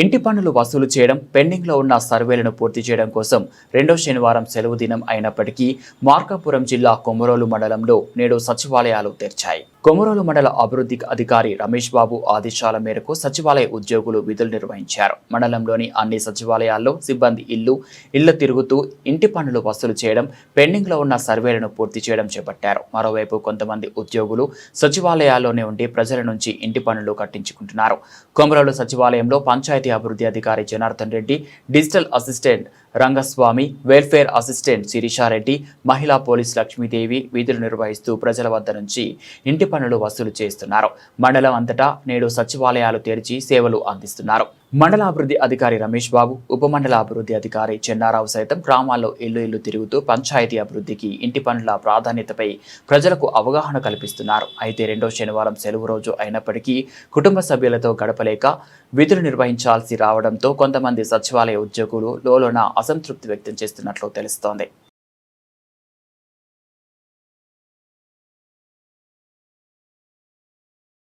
ఇంటి పన్నులు వసూలు చేయడం, పెండింగ్లో ఉన్న సర్వేలను పూర్తి చేయడం కోసం రెండో శనివారం సెలవు దినం అయినప్పటికీ మార్కాపురం జిల్లా కొమరోలు మండలంలో నేడు సచివాలయాలు తెరిచాయి. కొమరోలు మండల అభివృద్ధి అధికారి రమేష్ బాబు ఆదేశాల మేరకు సచివాలయ ఉద్యోగులు విధులు నిర్వహించారు. మండలంలోని అన్ని సచివాలయాల్లో సిబ్బంది ఇళ్ల తిరుగుతూ ఇంటి పన్నులు వసూలు చేయడం, పెండింగ్లో ఉన్న సర్వేలను పూర్తి చేయడం చేపట్టారు. మరోవైపు కొంతమంది ఉద్యోగులు సచివాలయాల్లోనే ఉండి ప్రజల నుంచి ఇంటి పన్నులు కట్టించుకుంటున్నారు. కొమరోలు సచివాలయంలో పంచాయతీ అభివృద్ధి అధికారి Janardhan Reddy, digital assistant Rangaswamy, welfare assistant Sirisha Reddy, మహిళా పోలీస్ లక్ష్మీదేవి విధులు నిర్వహిస్తూ ప్రజల వద్ద నుంచి ఇంటి పన్నులు వసూలు చేస్తున్నారు. మండలం అంతటా నేడు సచివాలయాలు తెరిచి సేవలు అందిస్తున్నారు. మండల అభివృద్ధి అధికారి రమేష్ బాబు, ఉప మండల అభివృద్ధి అధికారి చెన్నారావు సైతం గ్రామాల్లో ఇల్లు తిరుగుతూ పంచాయతీ అభివృద్ధికి ఇంటి పన్నుల ప్రాధాన్యతపై ప్రజలకు అవగాహన కల్పిస్తున్నారు. అయితే రెండో శనివారం సెలవు రోజు అయినప్పటికీ కుటుంబ సభ్యులతో గడపలేక విధులు నిర్వహించాల్సి రావడంతో కొంతమంది సచివాలయ ఉద్యోగులు లోలోన అసంతృప్తి వ్యక్తం చేస్తున్నట్లు తెలుస్తోంది.